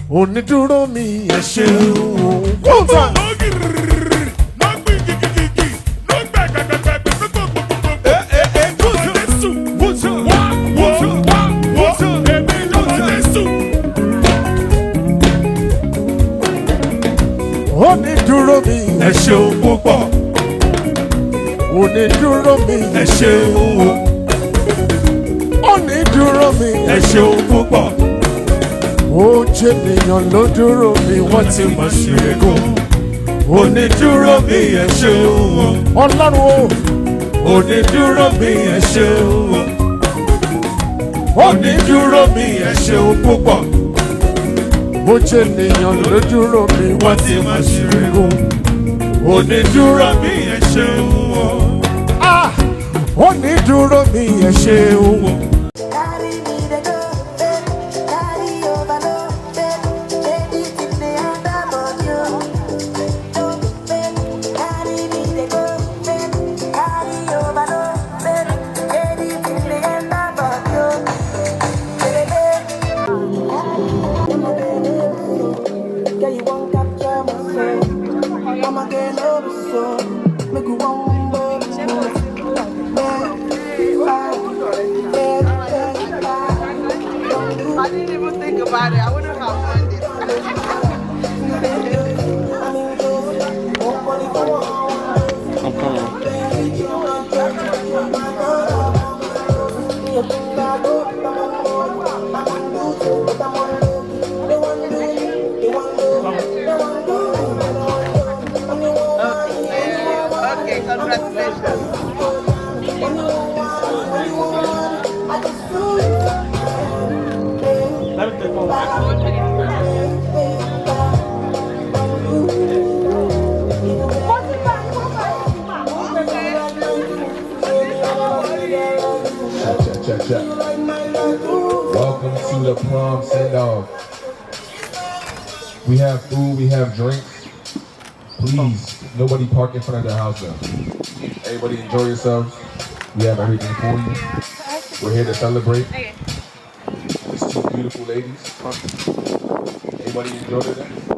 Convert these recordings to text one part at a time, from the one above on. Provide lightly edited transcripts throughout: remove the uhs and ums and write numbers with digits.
Onídúró mi ẹ ṣeun. One time. Onídúró mi ẹ ṣeun púpọ̀. Onídúró mi ẹ ṣeun. Onídúró mi ẹ ṣeun púpọ̀. Ó jẹ́ ènìyàn ló dúró mi wọ́n ti mọ̀ sí ẹ̀gún. Onídúró mi ẹ ṣeun. Ọlọ́run o. Onídúró mi ẹ ṣeun. Onídúró mi ẹ ṣeun púpọ̀. Ó jẹ́ ènìyàn ló dúró mi wọ́n ti mọ̀ sí ẹ̀gún. Onídúró mi ẹ ṣeun. Ah! Onídúró mi ẹ ṣeun. I didn't even think about it. I wouldn't have planned it. I'm coming. Okay, congratulations. Check. Welcome to the prom send-off. We have food, we have drinks. Please, nobody park in front of their house though. Everybody enjoy yourselves. We have everything for you. We're here to celebrate. These two beautiful ladies. Everybody enjoy today.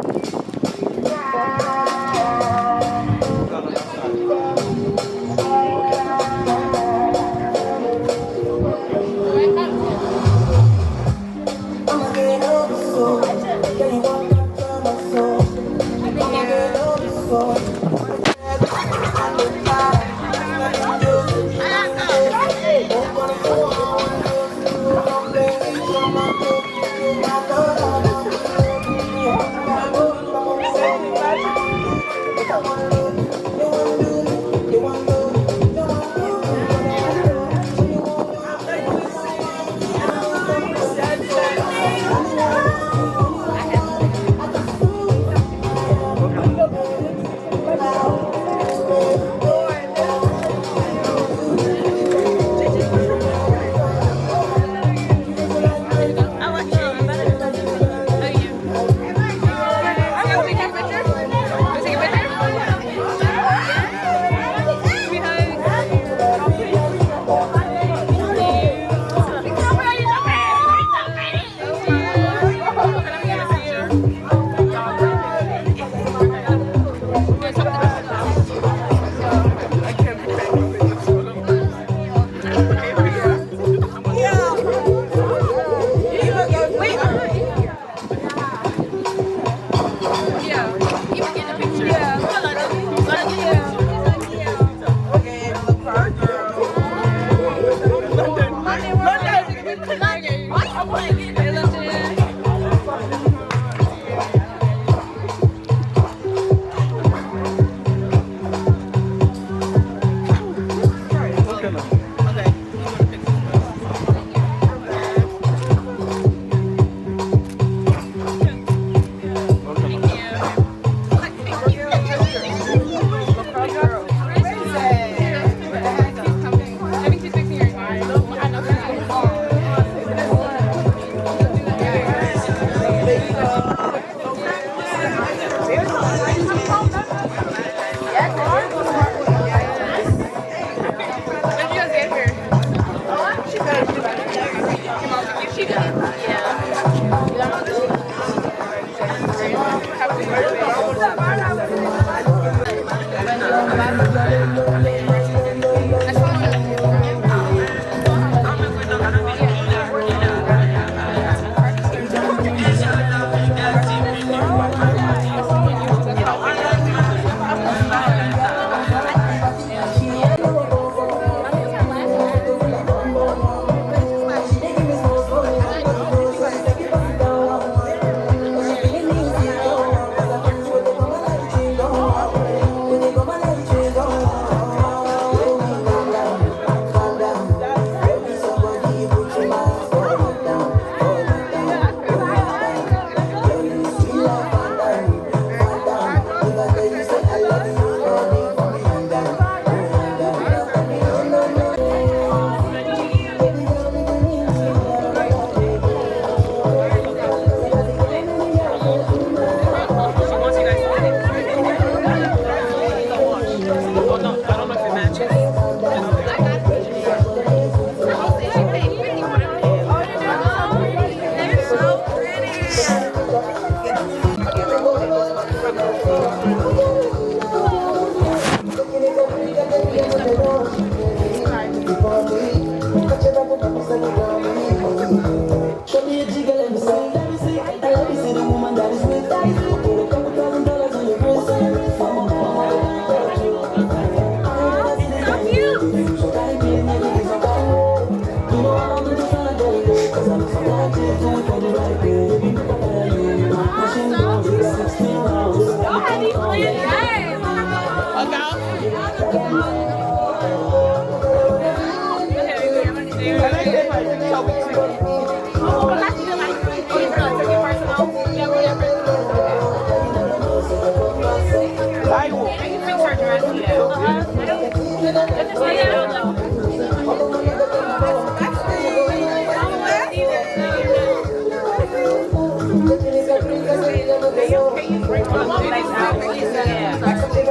Taiwo.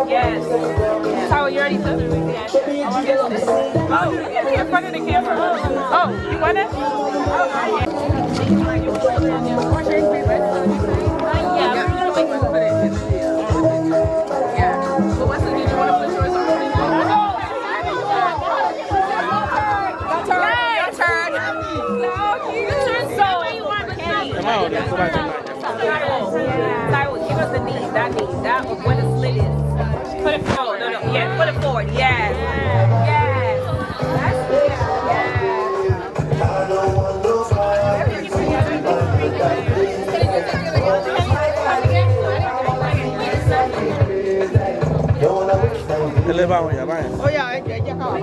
Yes. Taiwo, you ready to? Oh, in front of the camera. Oh, you want it? Taiwo, give us the knee. That was where the slit is. Put it forward. No. Yeah, put it forward. Yes. Yes. That's it. Oh yeah, ya acaba.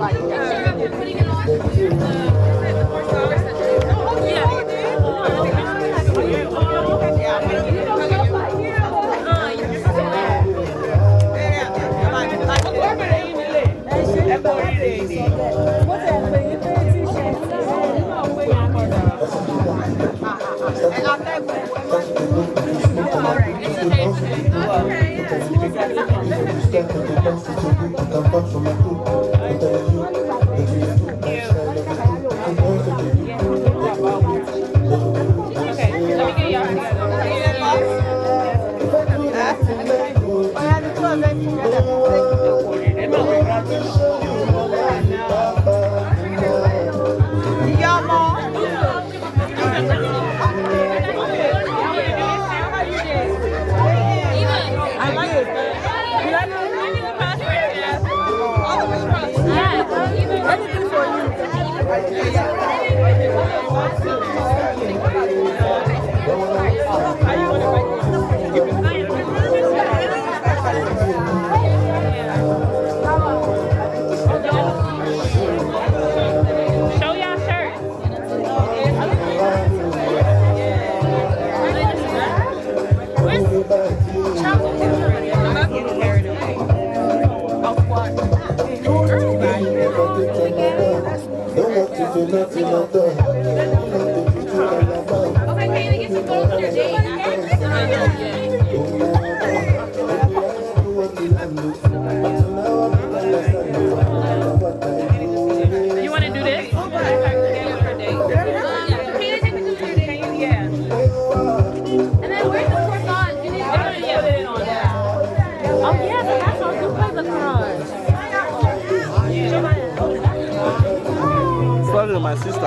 You want to do this? Probably my sister.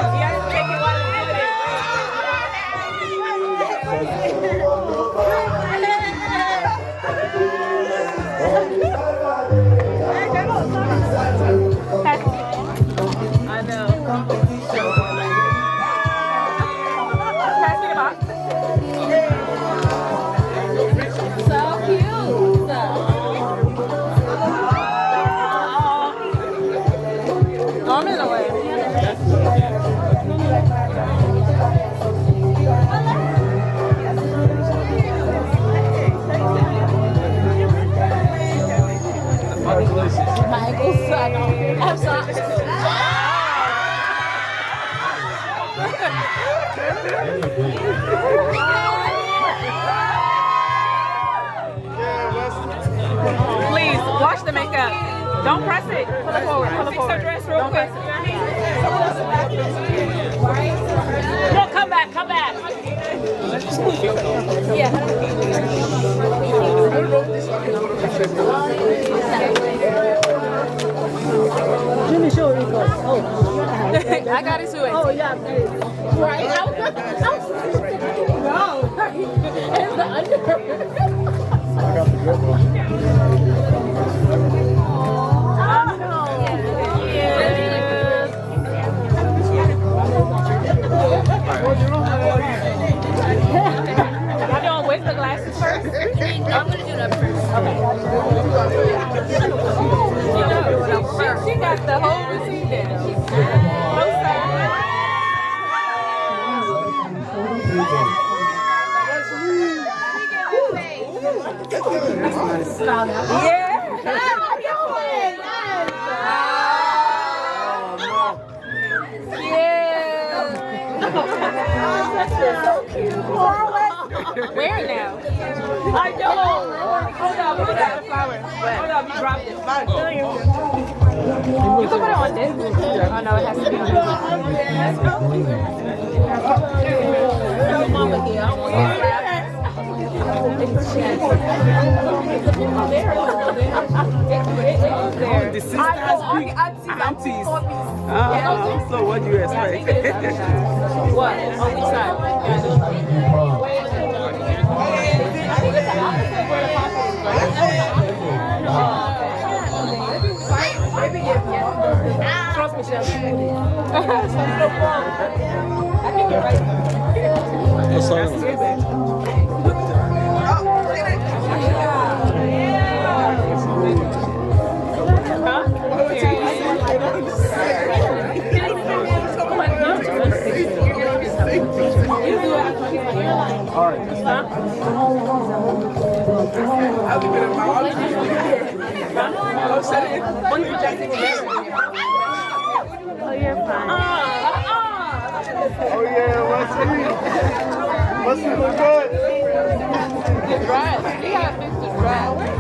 I know. Pass me the box. So cute. I'm in the way. I'm sorry. Please wash the makeup. Don't press it. Pull it forward. Pull it forward. Fix her dress real quick. No, come back. Come back. Yeah. Jimmy, show it goes. Oh, I got it too. oh yeah, please. Right. Where now? I know. Hold on, hold on. Hold on, you dropped it. You can put it on this. Oh no, it has to be on this. Mama here. The sisters, big aunties. So what do you expect? What? On which side? Trust me, Shelby. I think you're right. Oh, you're fine. Oh yeah, what's it look good? The dress. You gotta fix the dress.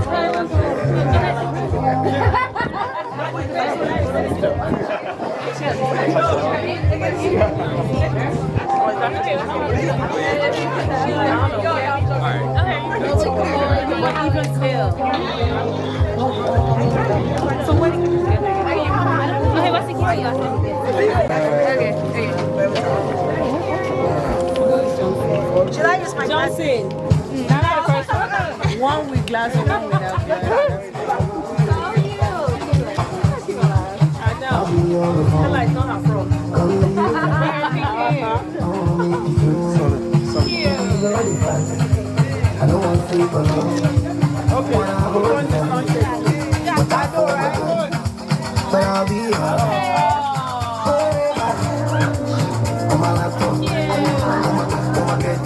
Should I use my Johnson. one with glass and one without glass? I know. I like not her from. But I'll be on my laptop. On my bed.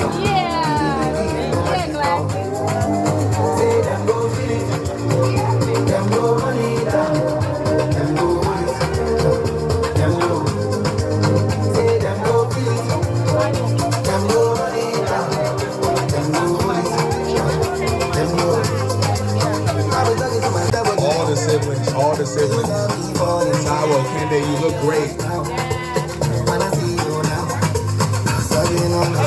Say them go feel it. Them go money down. Them go hold it. Them go. Say them go feel it. Them go money down. Them go hold it. Them go. I was talking to my devil. All the siblings. Taiwo, Kehinde, you look great. When I see you now, sucking on the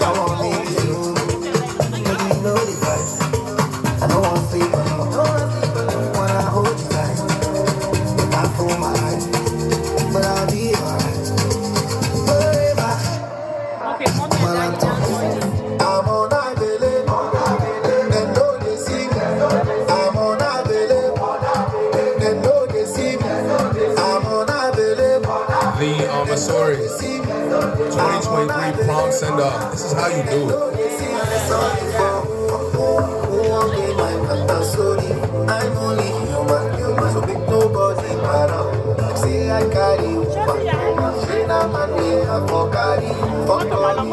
I want me to you. You know the price. I don't want to sleep alone. When I hold you tight, I fool my eyes, but I'll be alright. Forever. While I'm talking, I'm on I believe. They know they see me. I'm on I believe. They know they see me. I'm on I believe. The Omisore 2023 Prom Sendoff. This is how you do it. I'm only human, so big nobody matter. Say I carry you, but say I'm a man, I carry you. Fuck all you.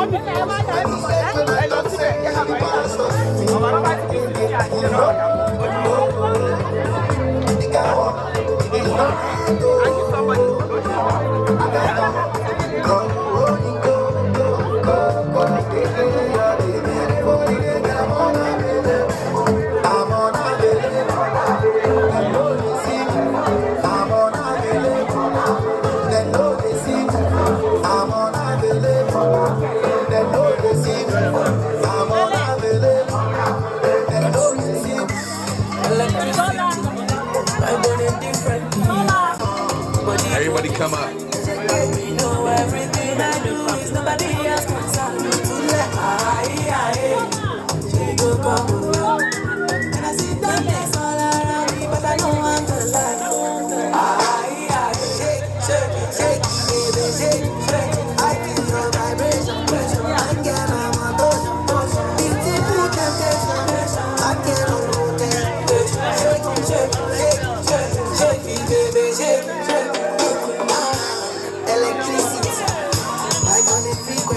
Everybody come up. You know everything I do is nobody else concerned. She go come along. And I see that place all around me, but I don't want to lie. Shake, shake, shake, baby, shake, shake. I feel your vibration, pressure. I can't have my motion. Beautiful temptation, I can't hold it. Shake, shake, shake, shake, shake, baby, shake, shake. Electricity, I got it free.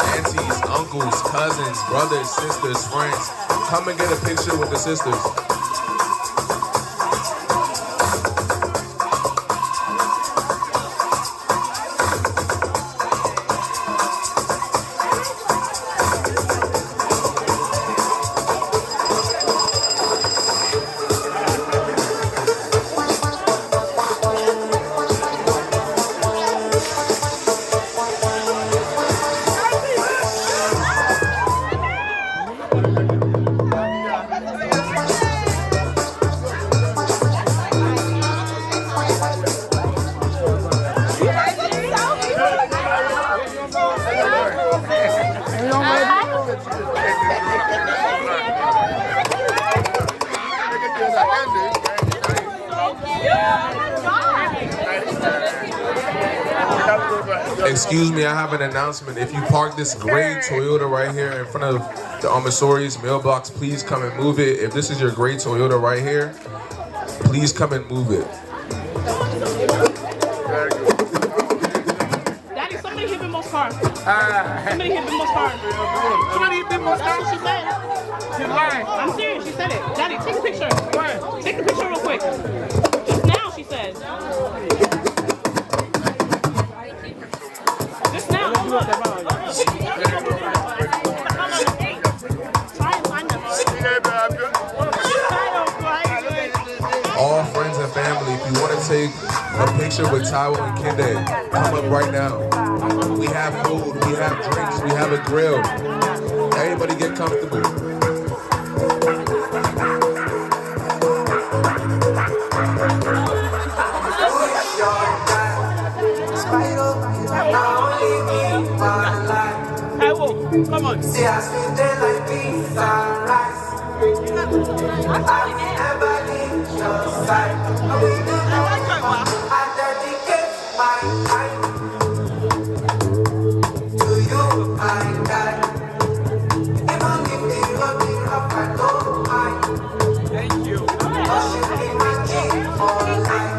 Aunties, uncles, cousins, brothers, sisters, friends, come and get a picture with the sisters. Excuse me, I have an announcement. If you park this gray Toyota right here in front of the Omisore's mailbox, please come and move it. If this is your gray Toyota right here, please come and move it. Daddy, somebody hit Bimbo's car. Somebody hit Bimbo's car. Somebody hit Bimbo's car. That's what she said. She's lying. I'm serious. She said it. Daddy, take a picture. Take a picture real quick. Just now, she said. Just now. Try and find them. All friends and family, if you want to take a picture with Taiwo and Kehinde, come up right now. We have food, we have drinks, we have a grill. Everybody get comfortable. Taiwo, come on. See, I spend day like beans and rice. I never leave your side. I dedicate my time to you, my God. Even if the road is rough, I don't mind. Thank you. Cause you be my king for life.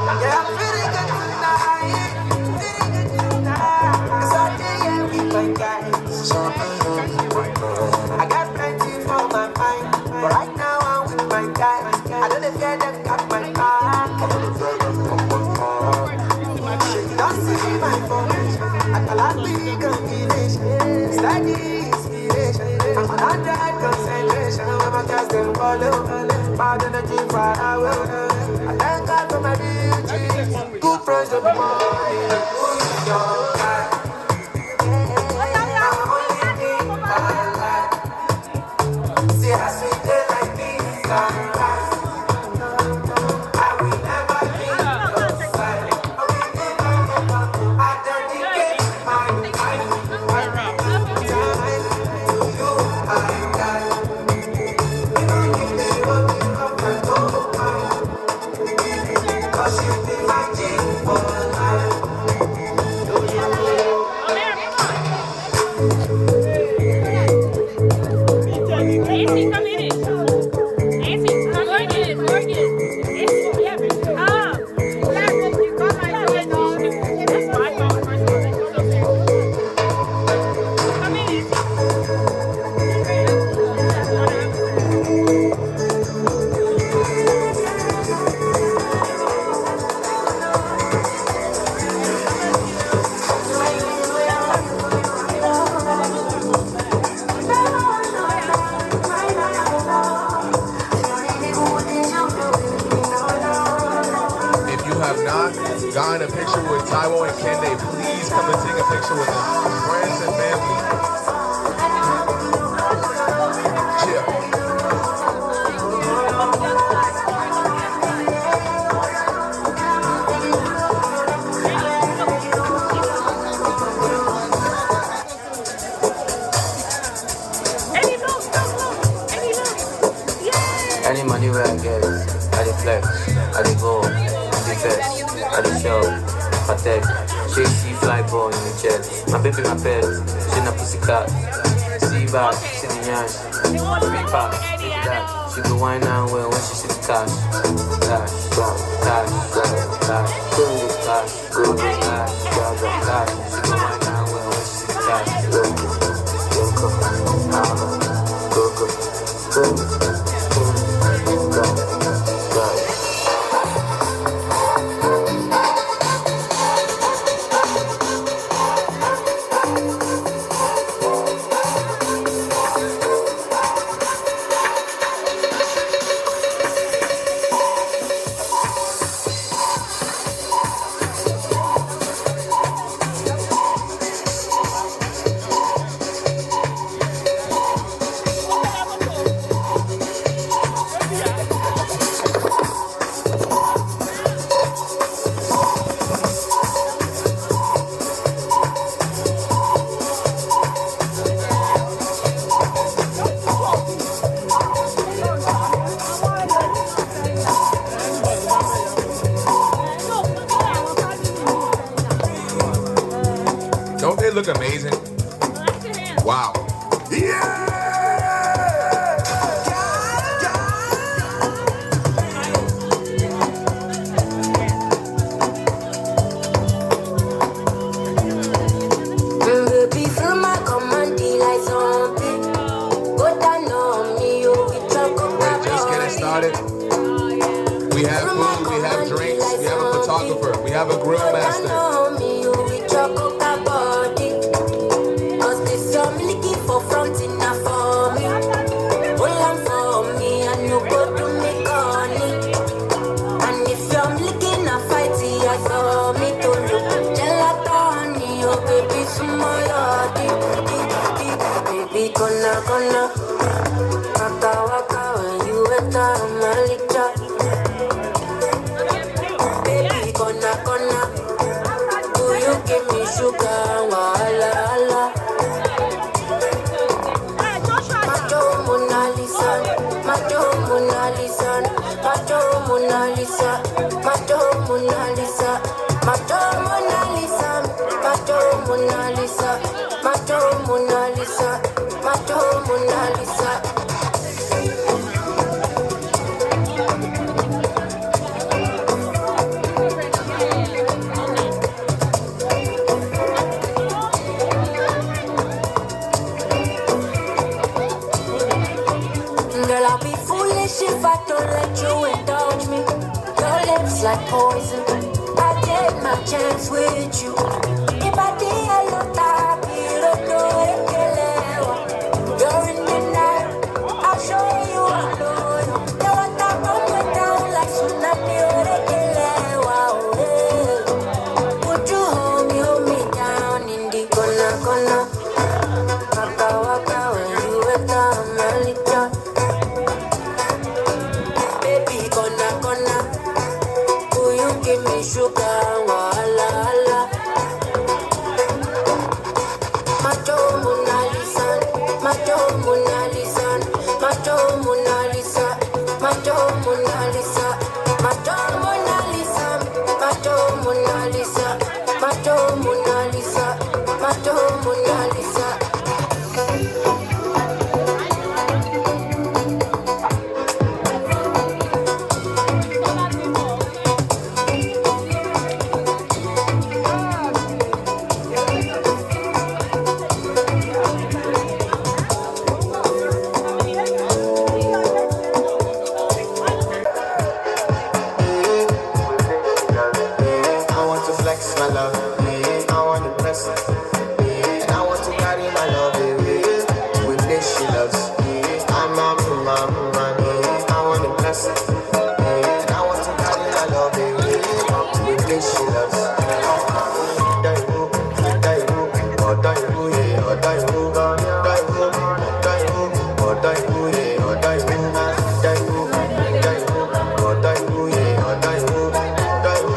Yeah, I'm feeling good tonight. Feeling good tonight. 'Cause I did it with my guys. I got plenty for my mind, but right now I'm with my guys. I don't fear them got my heart. Don't see my formation. I cannot be combination. Study inspiration. I'm on 100 concentration. When my cast them follow, bad energy far away. I thank God for my beauty. Good friends of mine. Who is your guy? See how sweet they like me, sunrise. I will never leave your side. I dedicate my time to you, my God. Even if they roll me up and don't mind. 'Cause you be my king for life. Nancy, come in it. Nancy, come in it. Morgan. Nancy, yeah, come. That's my phone first. Come in it. If you have not gotten a picture with Taiwo and Kehinde, please come and take a picture with them. Friends and family. Chill. Any money where I get, I dey flex, I dey go, the fest, I dey show, protect. She see fly ball in the chest. My baby, my pet, she na pussycat. See back, see the yansh, big pass, big that. She go wine and well when she see the cash. Cash, cash, cash, cash, go cash, go cash, cash. She go wine and well when she see the cash. Go, Don't they look amazing? Wow. Yeah! Baby, feel my command like zombie. Go down on me, you with chocolate. We're just getting started. We have food, we have drinks, we have a photographer, we have a grill master. Gonna waka waka when you enter Malika. Baby, gonna do you give me sugar? Wala ala. Macho Mona Lisa, Macho Mona Lisa, Macho Mona Lisa, Macho Mona Lisa, Macho Mona Lisa, Macho Mona Lisa, Macho Mona Lisa. Macho Mona Lisa. Girl, I'll be foolish if I don't let you indulge me. Your lips like poison. I take my chance with you. If I did a lot, you're in the night, I'll show you I'm loyal. You want that come down like tsunami or a killer. Wow, would you hold me down in the corner? Waka waka when you enter Malika. Baby, corner, will you give me sugar? Wala ala. Macho Mona Lisa, Macho Mona Lisa, Macho Mona Lisa, Macho Mona Lisa, Macho Mona Lisa, Macho Mona Lisa, Macho Mona Lisa, Macho Mona Lisa. My love, I want to press it, and I want to carry my love away with this she loves. I'm a man, I want to press it, and I want to carry my love away with this she loves. Taiwo, oh Taiwo, yeah, oh Taiwo, Taiwo, oh Taiwo, yeah, oh Taiwo, Taiwo, oh Taiwo, yeah, oh Taiwo, Taiwo.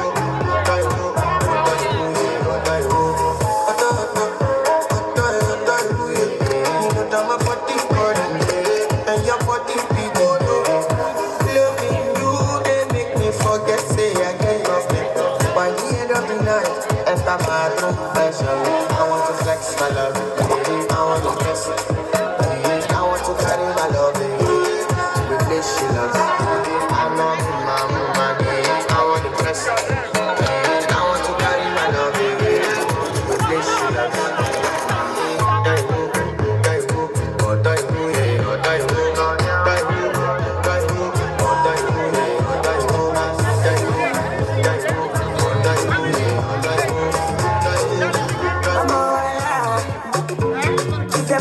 this she loves. I'm a woman, I want to bless her. And I want to carry my love away with this she loves.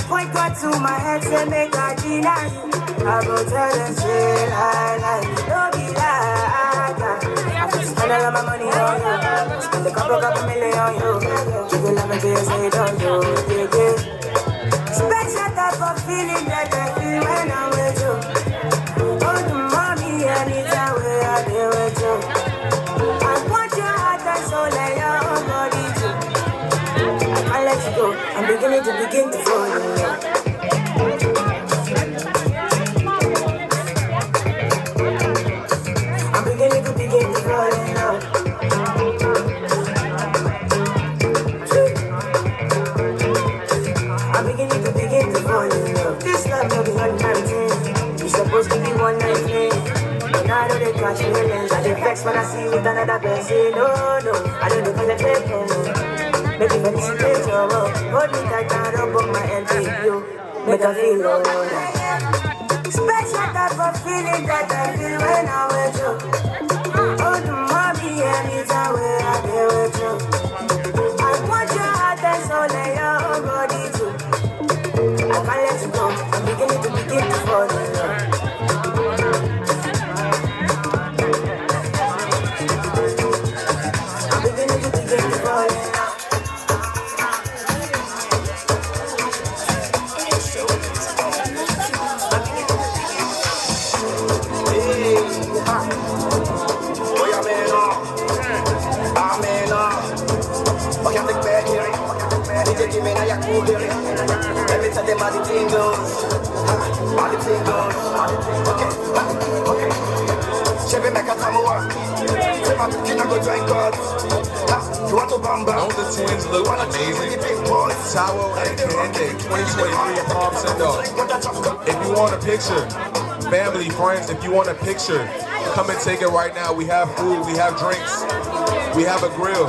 Point got to my head, say make I deny you. I go tell them, say I don't be like I spend all of my money on you. Spend a couple million on you. You will love me till you say don't do it. Special type of feeling that I feel when I'm with you. Oh, the mommy, anytime we are there with you. I want your heart and soul and your own body too. I let you go. I'm beginning to fall in love. I'm beginning to fall in love. I'm beginning to fall in love. This love no be ordinary thing. It's supposed to be one night thing. But now I know they catch feelings. I get vexed when I see you with another person. No, I don't know the paper. Make me felicitate your love. Hold me tight and rub up my LPU. Make I feel alright. Special type of feeling that I feel when I'm with you. Oh, the mommy, anytime we are there with you. I want your heart and soul and your own body too. I can't let you go. I'm beginning to fall in love. I'm beginning to fall in love. Let me tell them how the thing goes. How the thing goes. Okay. Chevy make a tamuwa. Say my kid I go join God. You want to bamba? Don't the twins look amazing? Taiwo and Kehinde, 2023 Prom Sendoff. If you want a picture, family, friends, if you want a picture, come and take it right now. We have food, we have drinks, we have a grill.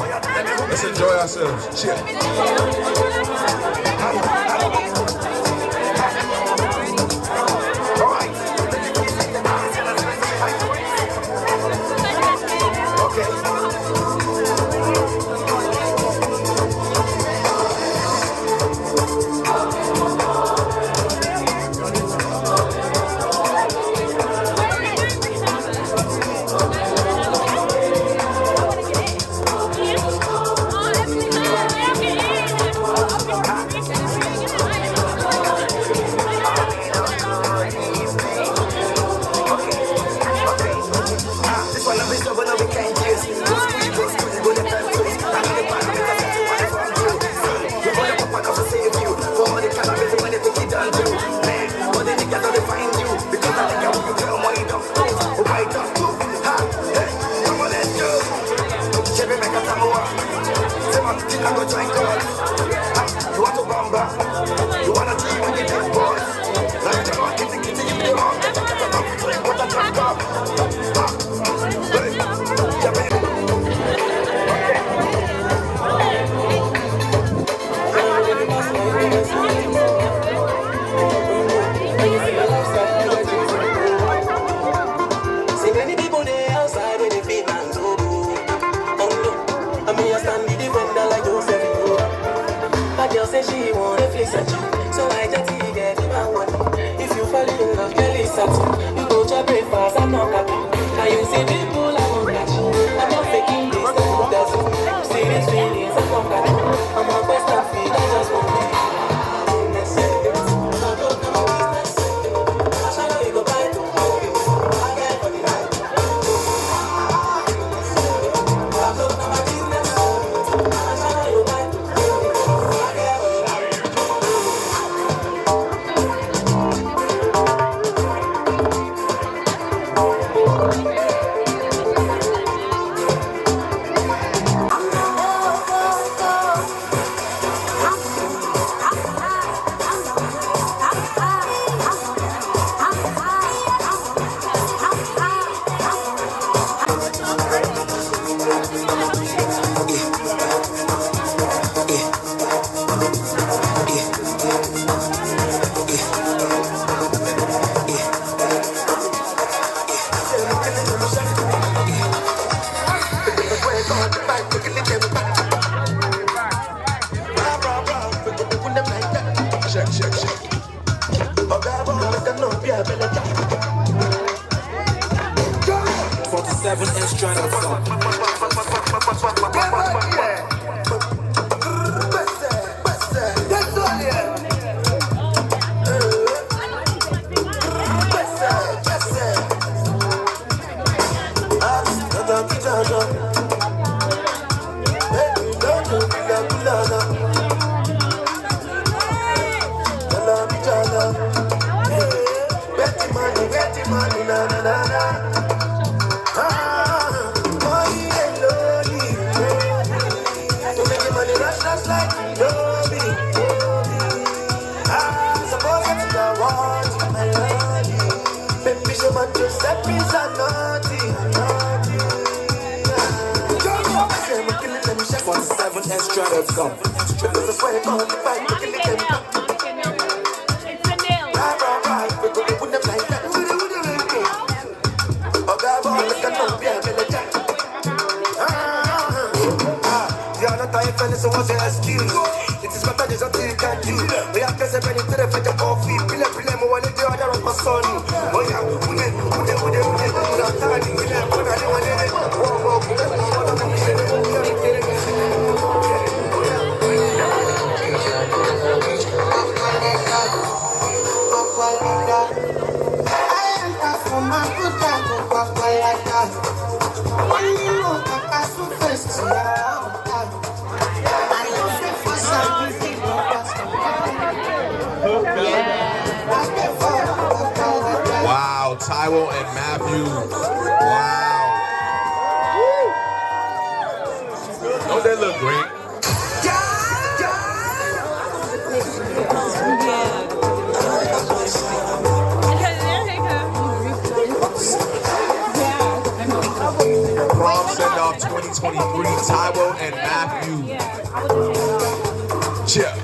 Let's enjoy ourselves. Chill. 7 and straight up song. Money, na na na na. Money and lonely. To make the money rush like Nobby. Suppose it's the one my lady. Baby, so much to step is a naughty. 7 and straight up come. Because it's where you come to fight. It's a nail. Right. We're going to put them like that. So what's your excuse? It is better than something you can do. We have to say when you to the fetch coffee. Pile more when you do other of my son. Oh yeah, Wow, Taiwo and Matthew. Wow. Don't they look great? Prom Sendoff 2023, Taiwo and Matthew. Chip.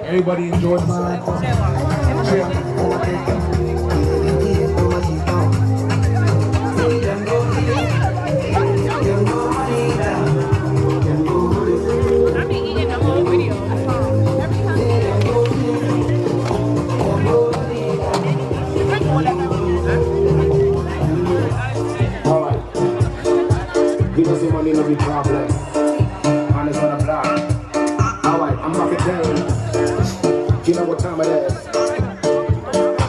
Everybody enjoy the money, no be problem. Man is on the block. Alright, I'm off it down. You know what time it is.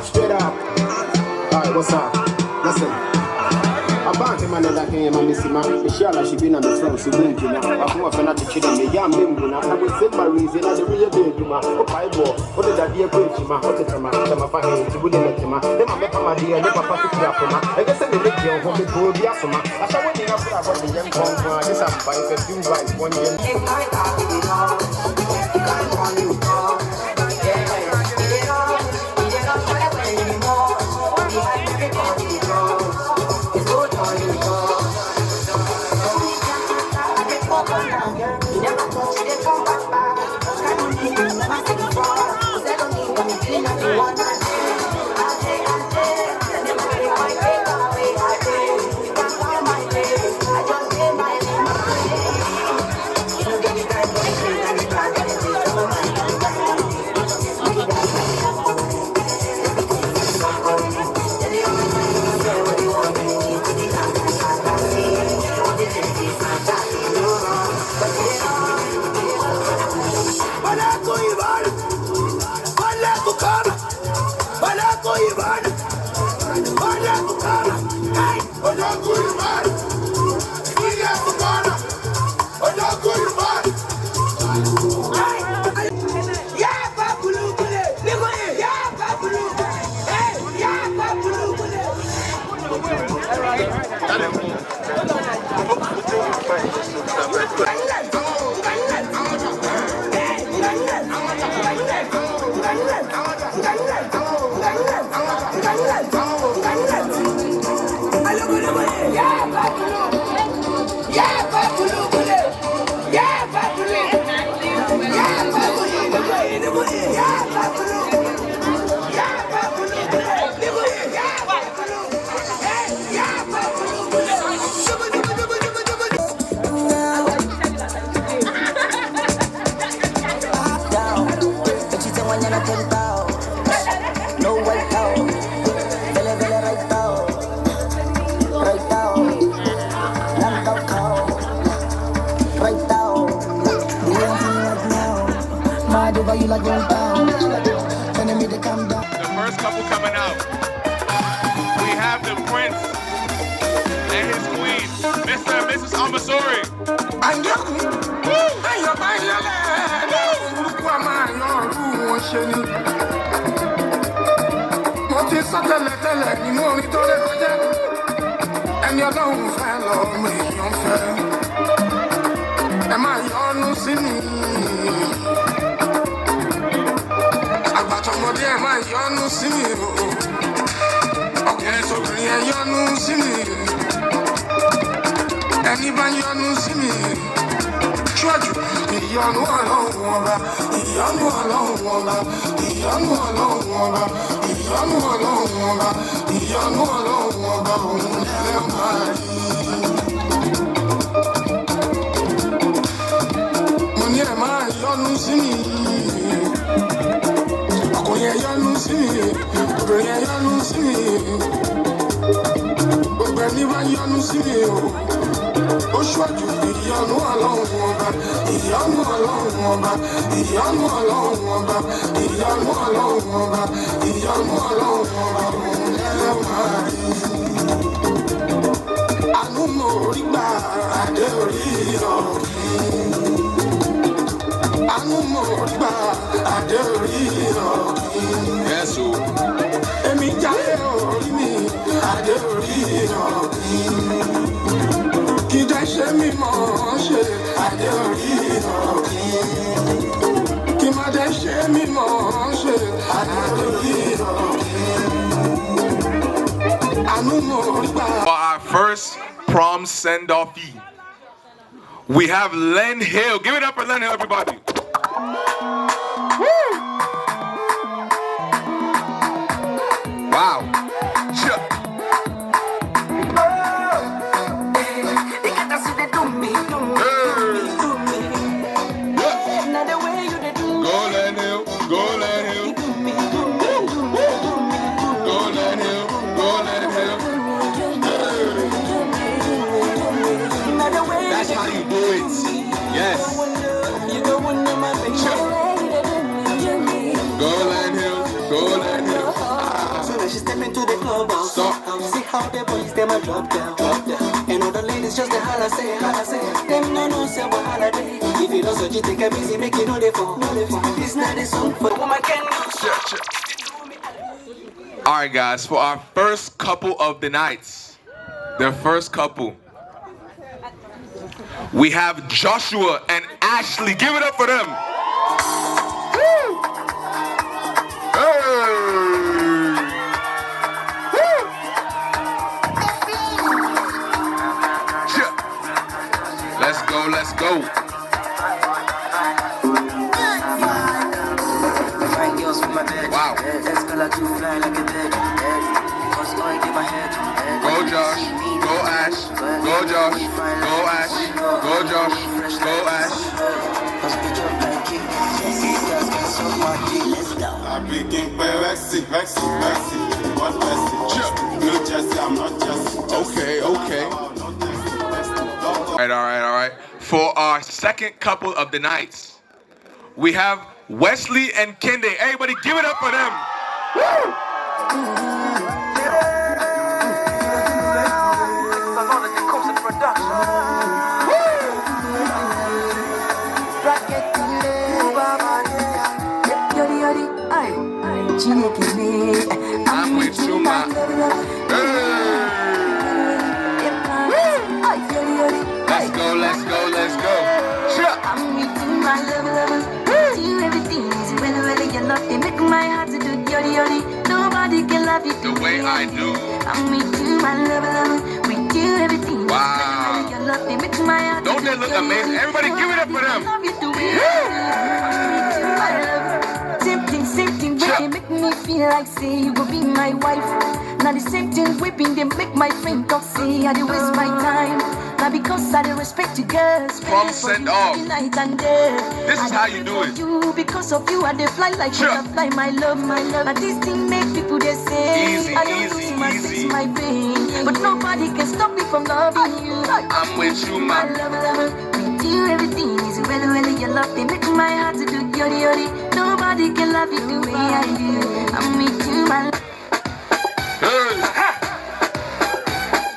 Straight up. Alright, what's up? Listen. About him and that came and Missy Man. Michelle, she been on the front, so bring you now. I'm going to cheat on me. I'm going to have a simple reason. I don't really do my Bible. What did I dear put to my hotel to my family to win it to my. Then I met my dear, never pass it up for my. I guess I didn't get home to go the Asoma. I saw what you have about the young one. I just have five or two by 1 year. You never The first couple coming out. We have the prince and his queen, Mr. and Mrs. Omisore. For our first prom send-off, we have Len Hill. Give it up for Len Hill, everybody. Woo! Wow. Go Len Hill, go Len Hill. Go Len Hill, go Len Hill. That's how you do it. Yes. Go Len Hill, go Len Hill. So now she step into the club. Stop. See how the boys them a drop down. And all the ladies just a holla say. Them no say what holiday. If you don't so you take a busy, make it know they fall. It's not a song for woman can do. Alright guys, for our first couple of the nights, the first couple, we have Joshua and Ashley. Give it up for them. Woo! Hey! Woo! Yeah. Let's go, let's go. my bed. Wow. Let's go like you fly like a bird. Cause I give my head. Go Josh, go Ash, go Josh, go Ash, go Josh, go Ash. Cause bitch up like it. Just get so much. Let's go. I'm picking Vexy. What Vexy? No Jesse, I'm not Jesse. Okay. All right. For our second couple of the nights, we have Wesley and Kehinde. Everybody give it up for them. Woo! I'm with you, man. Let's go. I'm with you, my love. Do everything easy when you love me. Make my heart to do yori. Nobody can love you the way I do. I'm with you, my love. We do everything. Wow. When you love me. Make my heart Don't they look amazing? Everybody give it up for them. Love you the way I do. My love. Same thing, they make me feel like say you go be my wife. Now the same thing whipping, they make my friend talk say I dey waste my time. Now because I dey respect you girls. Prom Sendoff. Night and day. This is how you do it. You, because of you, I dey fly like butterfly, my love. Now this thing make people they say I don't lose my sense, my pain. But nobody can stop me from loving you. I'm with you, my man. love. We do everything easy when you love me. Make my heart to do yori. Nobody can love you the way I do. I'm with you, my love.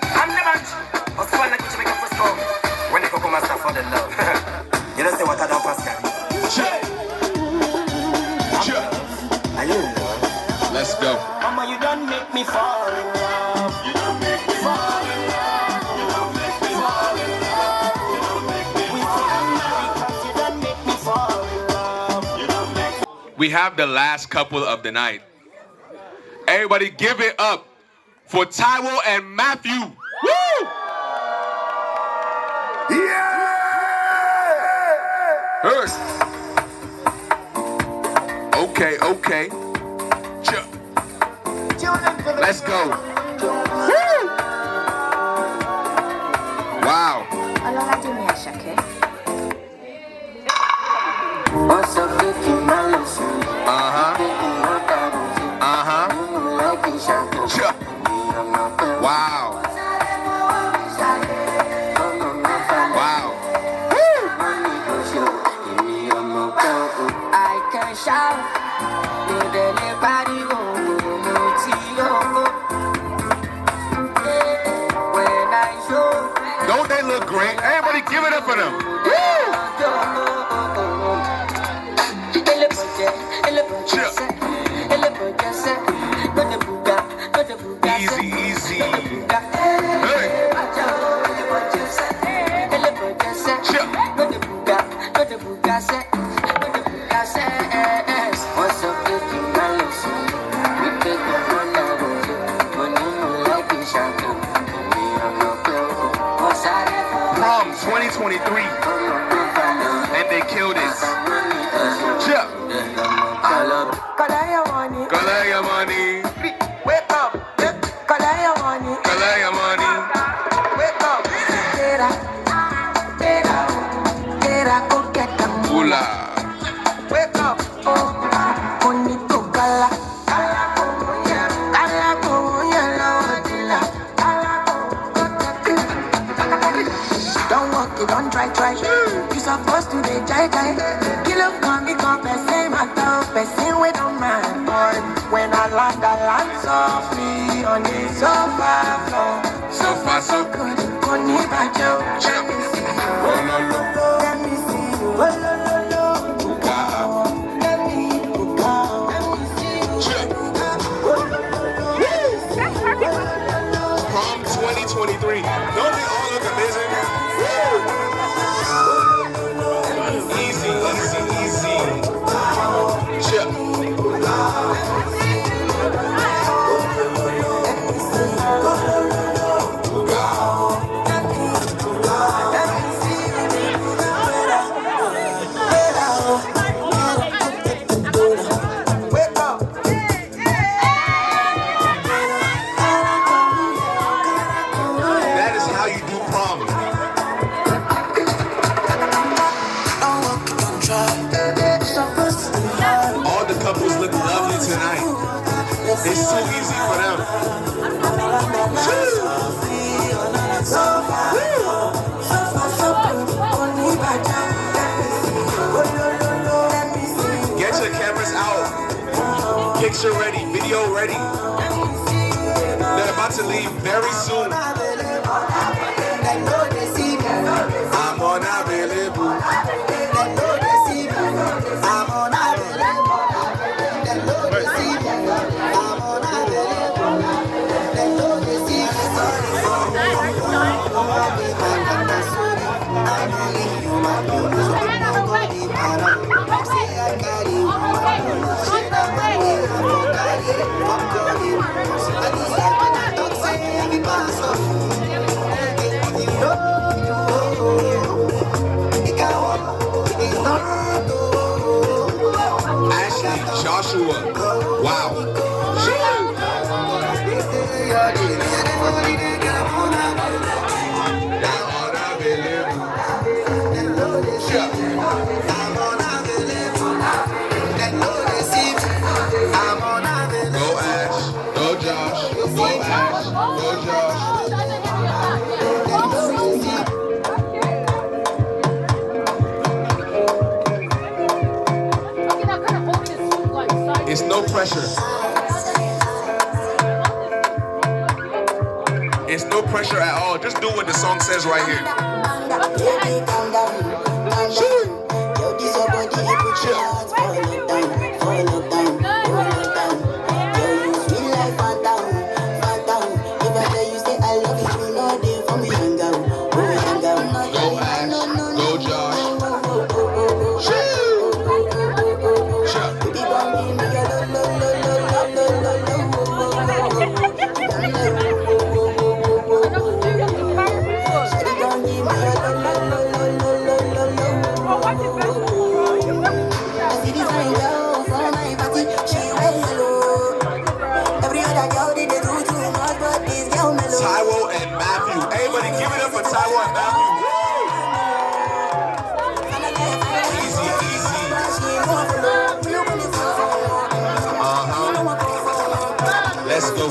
I'm the man. I was fun like you make a first call. When they go come and start for the love. You don't say what I don't pass, Are you in love? Let's go. Mama, you don't make me fall in love. You don't make me fall in love. You don't make me fall in love. You don't make me fall in love. Because you don't make me fall in love. You don't make me. We have the last couple of the night. Everybody give it up for Taiwo and Matthew. Woo! Yeah! Okay. Let's go. Woo! Wow. Wow. I can shout. Don't they look great? Everybody give it up for them. Easy. Hey. Prom 2023, and they killed it. Collect your money. Wake up. Collect your money. Collect your money. Wake up. Go get the Ula. Wake up. Don't walk it, don't try. You supposed to be jai. Kill up, come become the same matter. Person we don't mind, boy. When I land softly on the sofa floor. So far, so good. Let me see you. Prom 2023. Don't they all look amazing? Easy. It's too easy for them. Get your cameras out. Picture ready, video ready. They're about to leave very soon. I'm unavailable. Ashley, Joshua, wow. Go Ash, go Josh, go Ash, go Josh. It's no pressure. It's no pressure at all. Just do what the song says right here. Taiwo and Matthew. Everybody give it up for Taiwo and Matthew. Easy, easy. Let's go.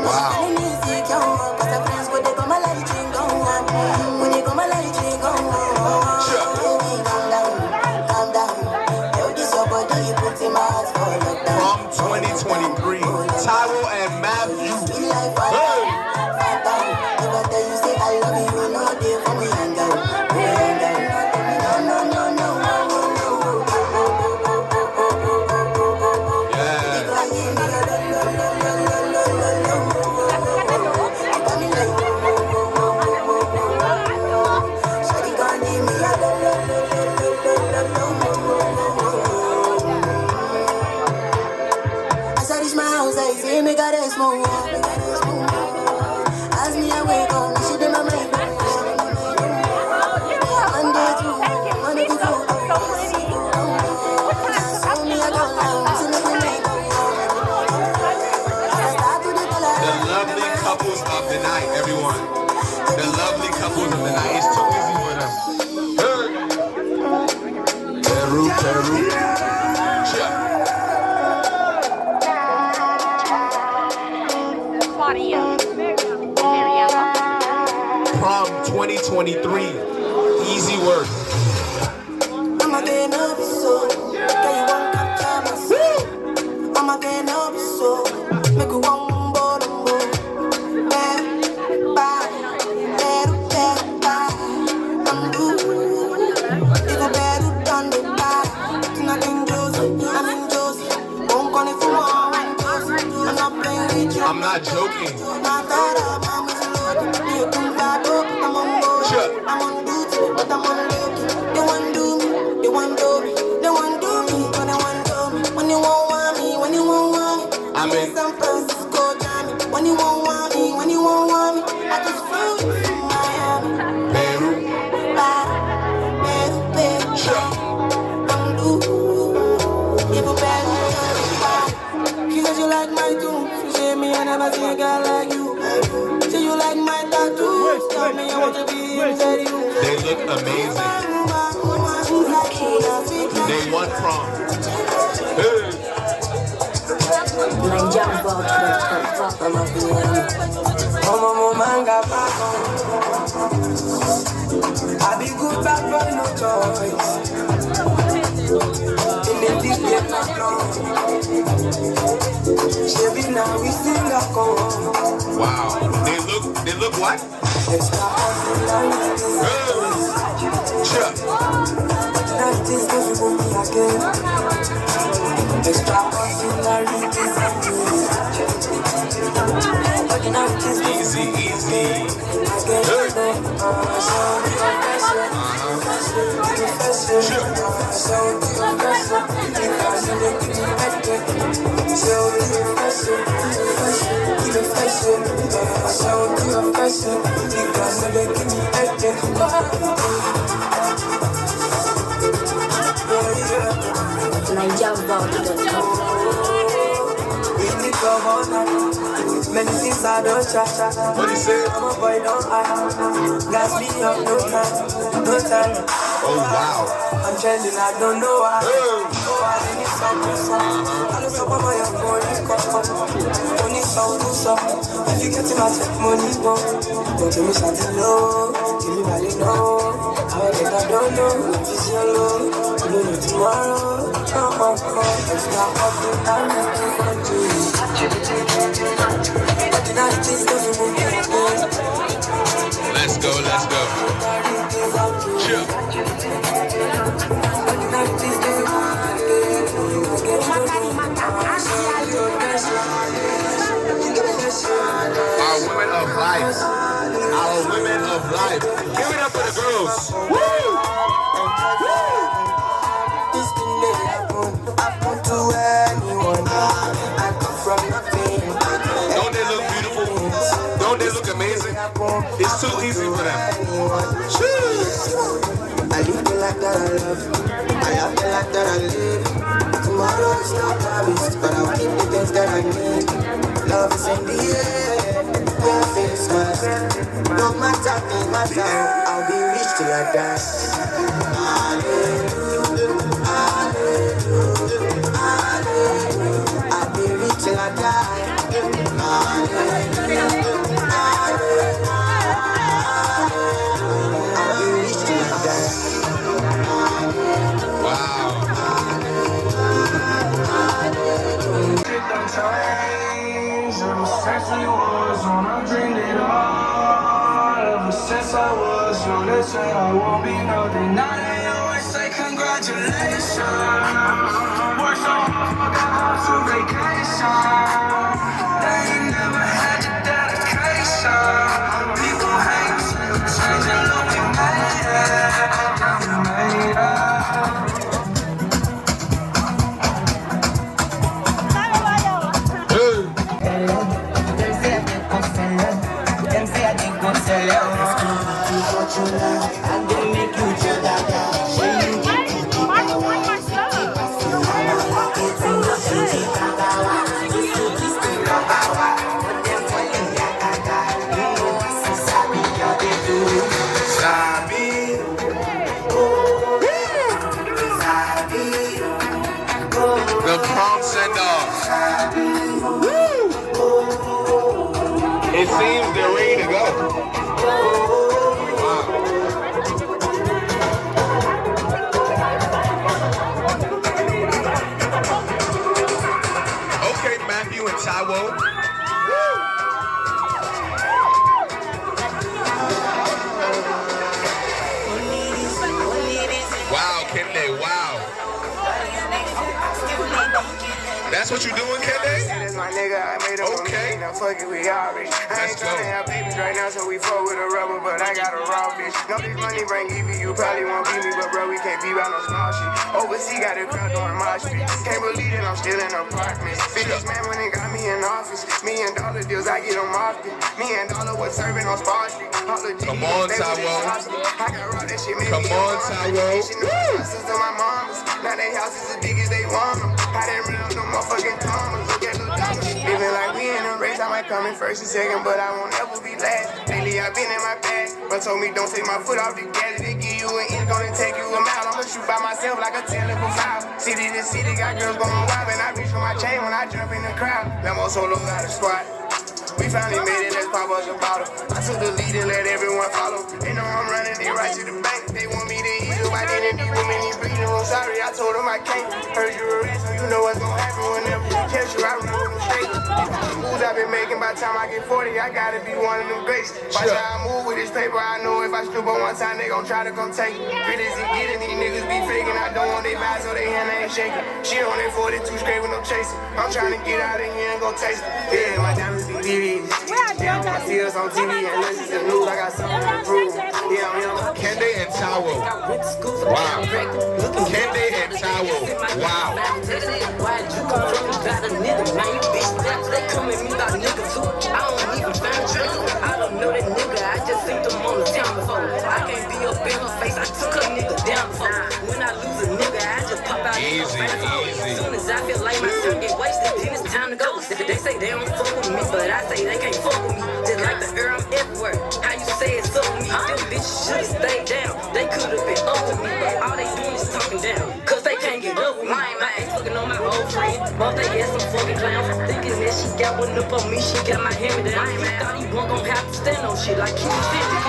Wow. Prom 2023, Taiwo and Matthew. Couples of the night, everyone. The lovely couples of the night. It's too easy for them. Peru, Peru. Prom 2023. Easy work. I'm again up so. I'm again up so. Make a one. I'm not joking. I'm in San Francisco, Johnny. When you won't want me, when you won't want me, I just flew to Miami. Peru, she said you like my tune. She said me I never see a girl like you. Say you like my tattoo. Tell me I want to be inside you. They look amazing. Prom. Hey. I be good bad boy, no choice. In the deep get my flow. She now we sing a chorus. Wow. They look what? Extra Sure. that is what you want me again. Extra Easy, easy. Many things I don't try. What he say? I'm a boy, don't I? Gas me up, no time. Oh wow. I'm trending, I don't know why. Oh, I need something. I don't know why I'm going to come. Only so. If you get to my check money, go. Don't give me something low. Give me money, no. I don't know. If it's your low, you don't know tomorrow. It's not up to I'm not too Let's go. Sure. Our women of life. Give it up for the girls. Woo! Don't they look beautiful? Don't they look amazing? It's too easy for them. I live the life that I love. I love the life that I live. Tomorrow is not promised, but I'll keep the things that I need. Love is in the air, no face mask. No matter I'll be rich till I die. I'll be rich till I die. Since I was young, they say I won't be nothing. Now they always say congratulations. Work so hard, forgot how to vacation. They ain't never had your dedication. People hate changing, look, we made it. And they make you feel that The Prom Sendoff. It seems they're ready to go. Okay, Matthew and Taiwo. Wow, Kehinde, wow. That's what you doing, Kehinde? That's my nigga, I made him okay. Now fuck it, we all rich. I ain't tryna have babies right now, so we fuck with a rubber, but I got a raw bitch. Know this money bring EV, you probably won't beat me, but bro, we can't be about no small shit. Overseas got a crowd doing my shit. Can't believe that I'm still in apartments. Biggest man when they got me in office. $1 million deals, I get them often. $1 million was serving on Spar Street. Come on, Taiwo. I got raw, that shit made Come on, Taiwo. My sister, my mama's. Now they houses as big as they want them. I didn't run up no motherfucking commas. Look at little dollars. Feeling like we in a race, I might come in first and second, but I won't ever be last. Lately I've been in my bag, but told me don't take my foot off the gas. They give you an inch, gonna take you a mile. I'ma shoot by myself like a 10 level foul. City to city, got girls going wild, and I reach for my chain when I jump in the crowd. Lambo solo got a squad. We finally made it, let's pop us a bottle. I took the lead and let everyone follow. They know I'm running, they right to the bank. They want me to eat up identity, women need breathing. I'm sorry, I told them I can't. Heard you a rich, so you know what's gonna happen whenever you catch you. I run with them straight. Moves I've been making by the time I get 40, I gotta be one of them greats. By the time I move with this paper, I know if I stoop on one time, they gon' try to come take it. Really easy getting, these niggas be faking. I don't want they buy, so they hand ain't shaking. She on that 42 straight with no chasing. I'm trying to get out of here and go taste it. Yeah, my diamonds be BBs. Yeah, my tears on TV and listen to the news. I got something to prove. Yeah, I'm young. Kehinde and Taiwo. Wow. Kehinde and Taiwo. Wow. Why'd you come from? You got a nigga, man. You bitch slaps. They come at me about niggas too. I don't even find trust. I don't know that nigga. I just seen them on the town before. I can't be up in her face. I took a nigga down before. When I lose a nigga, I just pop out. Easy. As soon as I feel like my son get wasted, then it's time to go. They say they don't fuck with me, but I say they can't fuck with me. Just like the air, I'm everywhere. How you say it's up with me? Them bitches should've stayed down. They could've been up with me, but all they doing is talking down. Cause they can't get up with me. My ex fucking on my old friend. Both they ass some fucking clowns. Thinking that she got one up on me, she got my hammer down. He thought he wasn't gon' have to stand on shit like he was standing.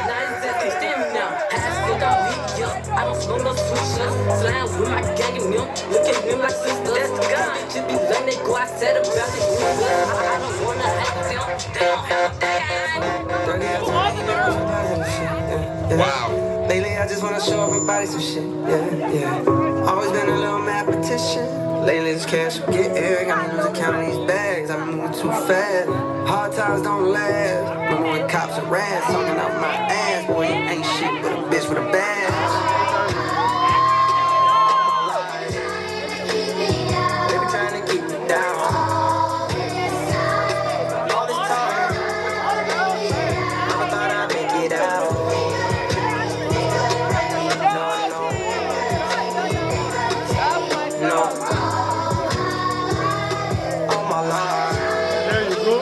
Now his ass can't stand me now. Ass fuck all me, yeah. I don't smoke no sweet shit. Slime with my gang and milk. Look at them like sisters. That's the guy. Bitches be letting they go outside about it. I don't wanna act them. They don't have that. Wow. Lately I just wanna show up and body some shit. Yeah. Always been a little mathematician. Lately this cash will get air. Got me losing count of these bags. I've been moving too fast. Hard times don't last. Remember when cops are rats talking out my ass. Boy, you ain't shit but a bitch with a badge. They be trying to keep me down. All this time, never thought I'd make it out. No. Oh my Lord. There you go.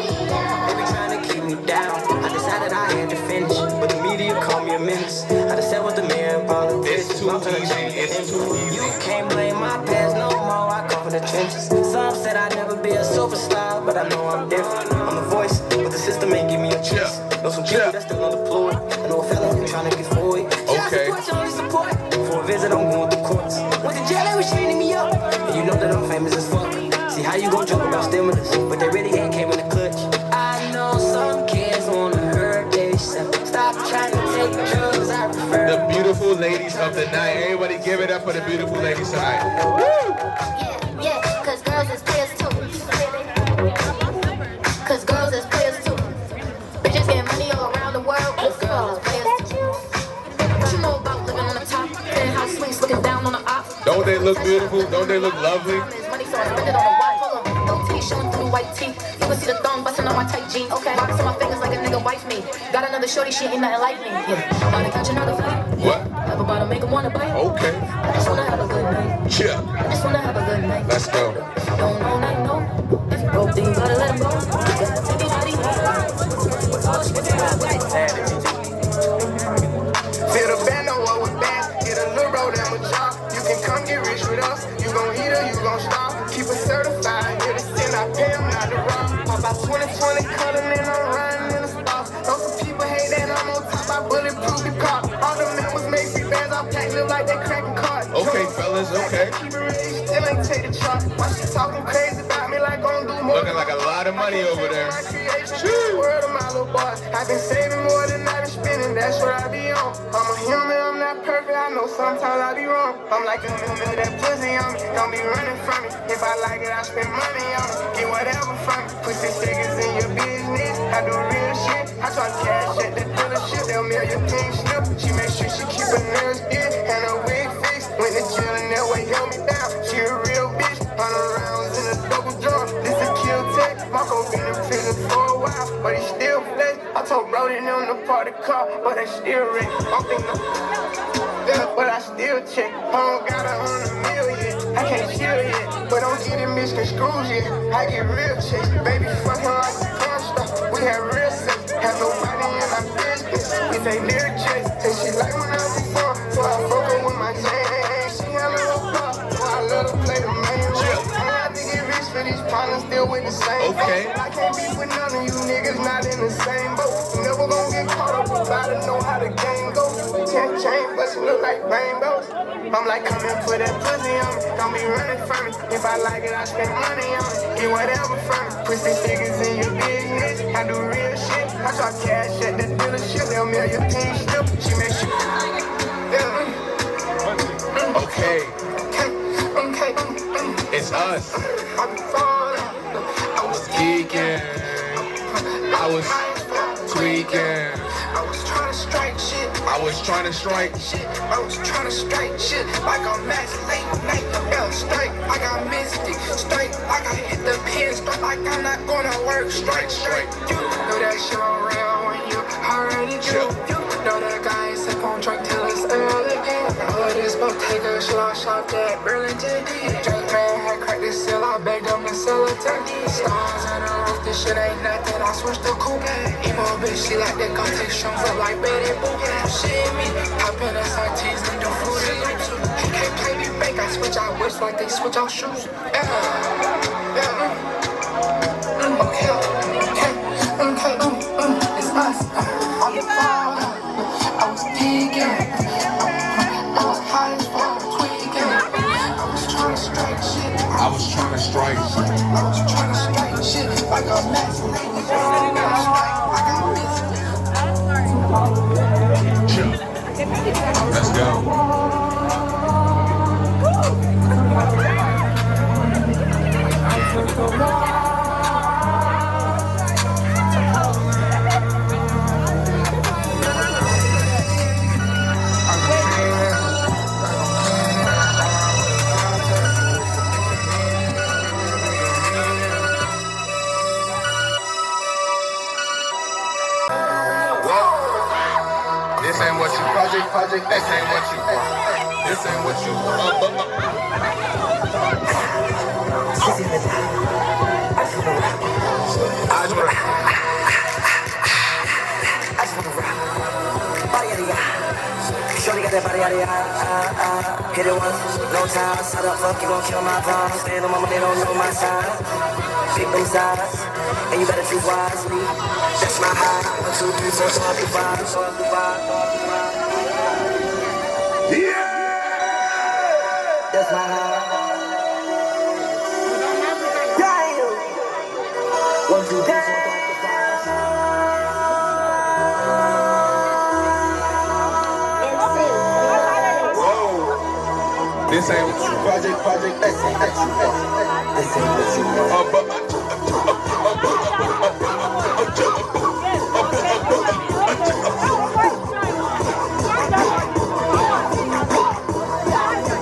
They be trying to keep me down. I decided I had to finish, but the media called me a menace. I just said what the man politics. It's too easy. It's too easy. You can't blame my past no more. I come from the trenches. Some said I'd never be a superstar, but I know I'm different. I'm the voice, but the system ain't give me a choice. Know some people that's still unemployed. I know a fella who trying to get forward. Okay. Support. For a visit, I'm going through courts. Went to jail, they was training me up. And you know that I'm famous as fuck. See how you gon' joke about stimulus, but they really ain't came in the clutch. I know some kids wanna hurt themselves. Stop trying to take drugs, I prefer. The beautiful ladies of the night. Everybody give it up for the beautiful ladies tonight. Yeah, cause girls is players too. Cause girls is players too. Bitches getting money all around the world, cause girls is players too. What you know about living on the top? Penthouse suites looking down on the op. Don't they look beautiful? Don't they look lovely? Money so I spend it on the watch. Hold on, no teeth showing through white teeth. You can see the thong busting on my tight jeans. Okay, boxing my fingers like a nigga wife me. Got another shorty, she ain't nothing like me. Yeah, wanna catch another flight? What? Have a bottle, make him wanna bite. Okay. I just wanna have a good night. Yeah. I just wanna have a good night. Let's go. Don't know, night, no. If you broke, then you gotta let him go. You gotta take it how he Feel the band, know what was bad. Get a little road and a job. You can come get rich with us. You gon' eat or you gon' starve. Keep it certified. Get a sin, I pay them not to rob. Pop out 2020 cutting and I'm riding in the stars. Know some people hate that I'm on top. I bulletproof the car. All the members make me bands. I pack live like they cracking cards. Okay, fellas, okay. Keep it real, still ain't take the chart. Why she talking crazy about me like gon' do more? Looking like a lot of money over there. Word of my little boss. I've been saving more than I've been spending. That's what I be on. I'm a human, I'm not perfect. I know sometimes I be wrong. I'm like a human, that pussy on me. Don't be running from me. If I like it, I spend money on it. Get whatever from me. Put 6 figures in your business. I do real shit. I try to cash at the dealership. They'll mail your thing slip. She make sure she keep her nails in and her wig fixed. Went to jail and that way held me down. She a real bitch. 100 rounds in a double drum. This a kill tech. Marco been in prison for a while, but he still flex. I told Brody them to party car, but they still rich. I'm thinking Yeah, but I still check. I don't got 100 million. I can't chill yet, but I'm getting misconstrued yet. I get real checks. Baby, fuck her like a porn star. We have real sex. Have nobody in our business. We take lyric checks. And she like when I was before, so I fuck her with my chain. She got a little pop, so I let her play the main role. I have to get rich for these problems, still with the same Okay. I can't be with none of you niggas not in the same boat. You never gonna get caught up, you gotta know how the game goes. 10 chain, but she look like rainbows. I'm like, come and put that pussy on me. Don't be running from me. If I like it, I spend money on it. Get whatever from me. Put some figures in your business. I do real shit. I talk cash at the dealership. They'll mail your pink slip. She makes you. Okay. It's us. I was geeking. I was tweaking. I was trying to strike shit. I was trying to strike shit. I was trying to strike shit like I'm Max late night. Yeah, strike like I'm Mystic. Strike like I hit the pin. Strike like I'm not gonna work. Strike. You know that shit around when you already do. You know that guy ain't sip on drink till it's early. All of this Bottega shop that Burlington. Drink man had cracked this seal. I begged them to sell it to me. Stars in the roof. This shit ain't nothing. I switched to coupe. Emo bitch, she like that gon' take shrooms up like Betty Boop. Shit me, hop in SRTs and do fruity loops. He can't play me back, I switch out whips like they switch out shoes. Okay, it's us. I'm the father. I was digging. I was high as fuck, tweaking. I was trying to strike shit. I was trying to strike shit like a mess. Let's go. This ain't what you project. This ain't what you want. This ain't what you want. Shorty got that body out of hit it once, no time. Shut up, fuck, you gon' kill my vibe. Stand on my money, they don't know my size. Pick them sides, and you better choose wisely. That's my high. 1, 2, 3, 4, so I'll be 5. Yeah! That's my high. Damn! 1, 2, 3, 4, 5. This ain't what you project. This ain't what you want.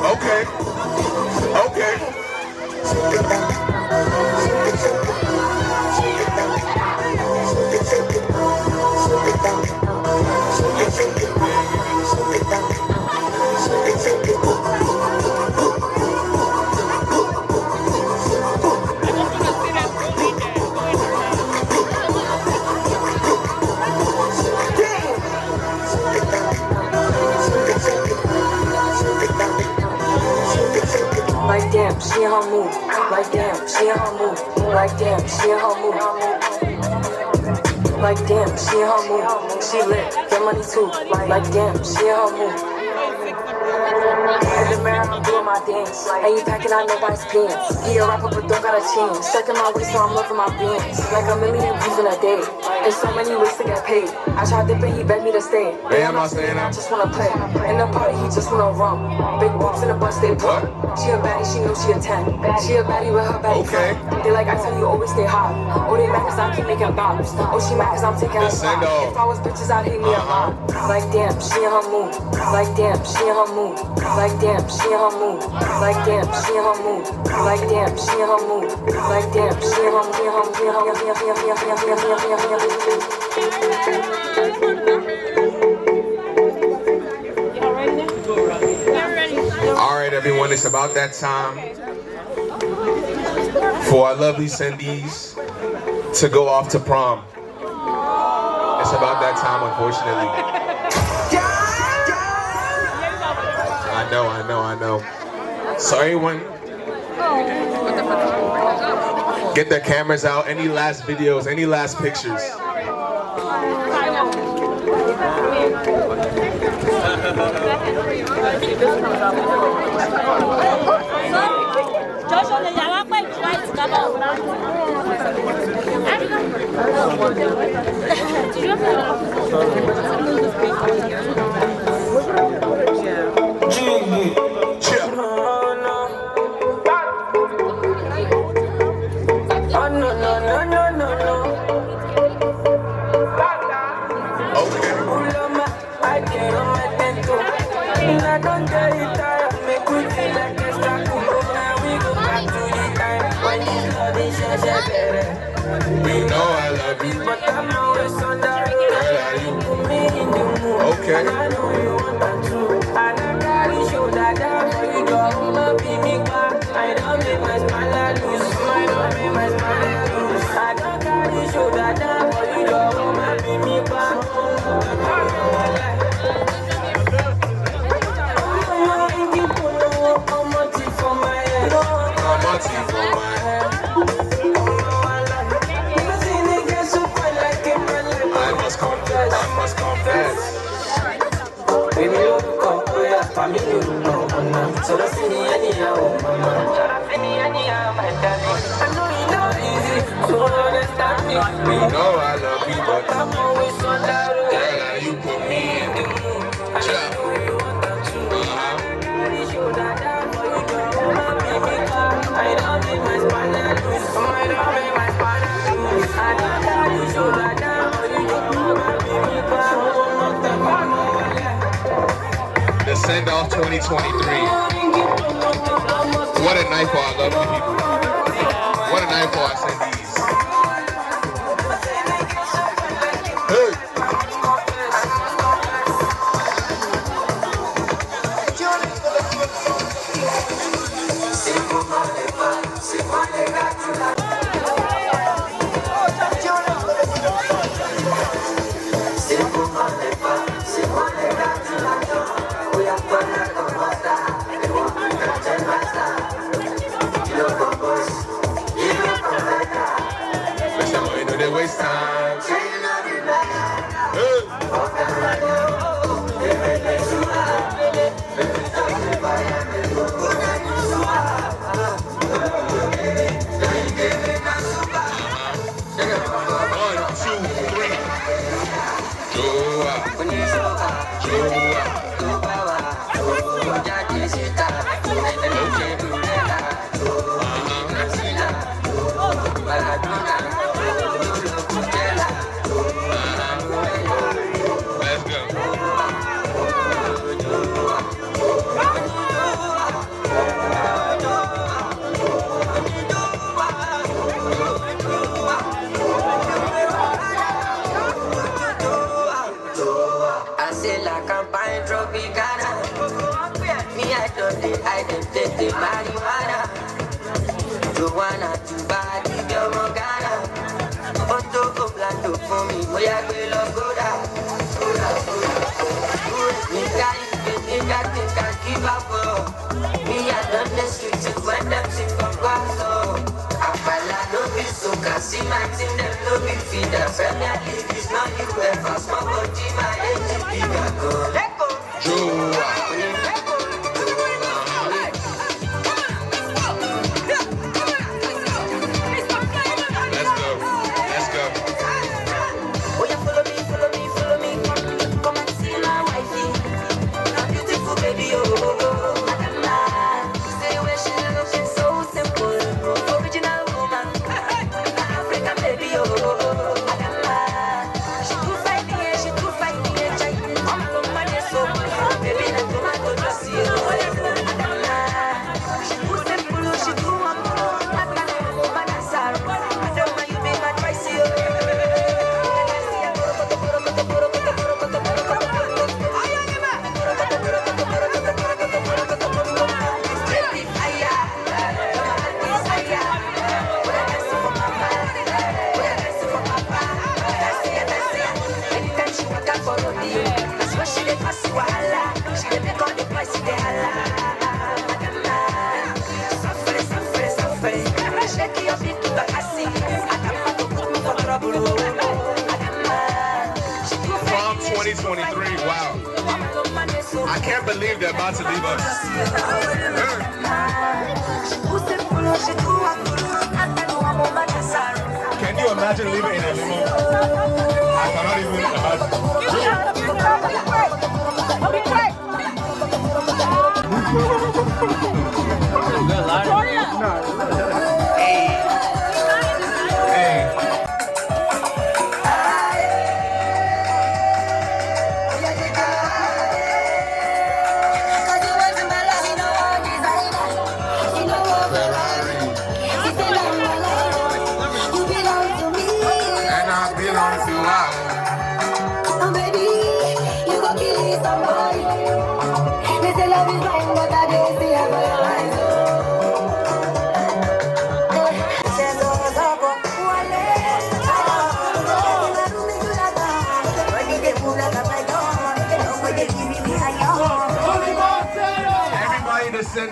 Okay. Like damn, she in her mood. Like damn, she in her mood. Like damn, she in her mood. Like damn, she in her mood. She lit, get money too. Like damn, she in her mood. In the mirror, I'm doing my dance. And you packing out nobody's pants. He a rapper, but don't got a chance. Stuck in my waist, so I'm loving my bands. Like a million views in a day. There's so many ways to get paid. I tried dipping, he begged me to stay. Damn, I saying I just wanna play. In the party, he just wanna run. Big boobs in the bus, they put. She a baddie, she knows she a 10. She a baddie with her baddie. Okay. They like, I tell you, always stay hot. Oh, they mad cause I keep making bops. Oh, she mad cause I'm taking her spot. If I was bitches, I'd hate me a lot. Like damn, she in her mood. Like damn, she in her mood. Like damn, she in her mood. Like damn, she in her mood. Like damn, she in her mood. Like damn, she in her mood. everyone, it's about that time for our lovely Sendies to go off to prom. It's about that time, unfortunately. I know. So everyone, get their cameras out. Any last videos, any last pictures? You know I love you, but I'm always on that. Okay. And I know you want that too. And I gotta show that down for you. Don't be me back. I don't make my smile lose. I don't make my smile lose. I don't gotta show that down for you. Don't be me back. I must confess. Baby, you come where family you know. So that's in the anyhow, mama. My darling. I know you know easy, so understand me. You know I love you, but I'm always on that road. Yeah, you put me in the mood. I know you want that too. I show that down for you, girl. I don't need my spinal loose. I don't need my spinal loose. I don't gotta show that down for you, girl. The Sendoff 2023. What a night for our lovely people. What a night for our Sendies. Hey. They waste time. See my team, them no be feeder. Premier League is not UEFA. Small body, my AGP got go. Let go. Let's go. Oh yeah, follow me. Come and see my wifey. A beautiful baby, oh. Madam, say where she looking so simple. Original woman. Baby, oh, she do fight the for rodeo. That's why she dey pass wahala. She dey make all the boys in the holla. Suffer, suffer, suffer. Shake your big bakasi. Adama go put me for trouble. Prom 2023, wow. I can't believe they're about to leave us. Can you imagine leaving in a limo? I cannot even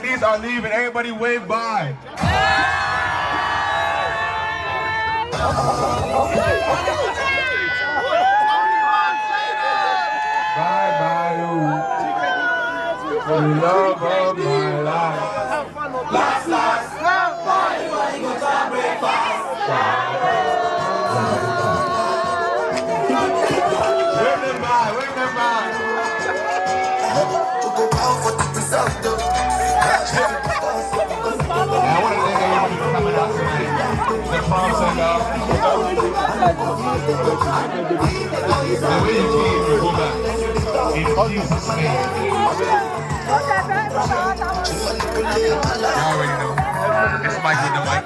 These are leaving. Everybody wave bye. Bye bye, the love of my life. Last, everybody go to breakfast. Wave them bye, wave them bye. I want to thank everybody for coming out tonight. The Prom Sendoff. The way you came, you go back. In Jesus' name. You already know. It's Mike with the mic.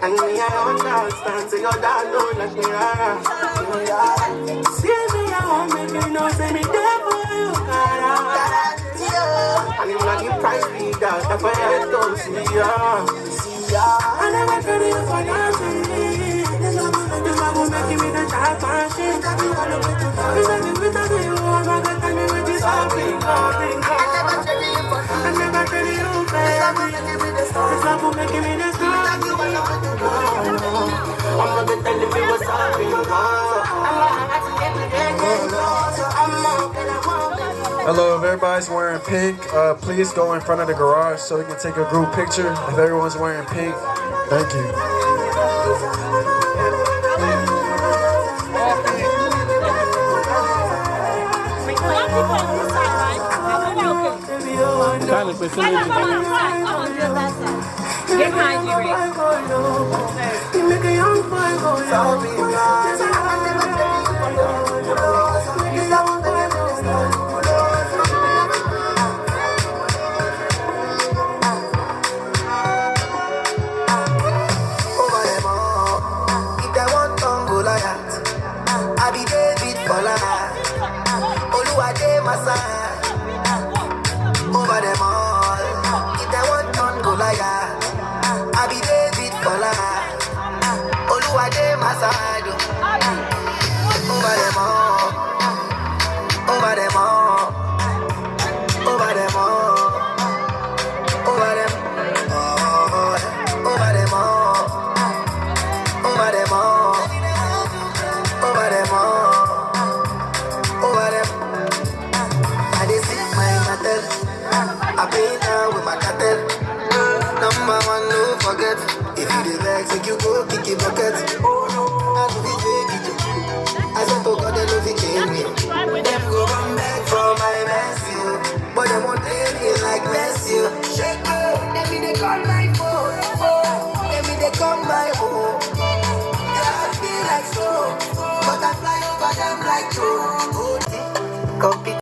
And me I understand, so your dad don't let me rara. See me, I won't make you know, say me there for you, cara. And if not give price be that, that's why I don't see ya. I never tell you for nothing. I won't make you with the top machine. Got me all the way to the top. If I do you, I'm not gonna tell me with this something. I never tell you, baby. It's not for making me this good. Hello, if everybody's wearing pink, please go in front of the garage so we can take a group picture. If everyone's wearing pink, thank you. Get behind you, Rick. You make a young boy go I be David for life. Oluwade my side. Over them all. If they want turn Goliath, I be David for life. Oluwade my side. Over them all. Over them all. Over them all. Over them all. Over them all. Over them all. Over them all. Over them. I dey sing my cattle. I been down with my cattle. Number one, no forget. If you dey vex, make you go kick your bucket. I go be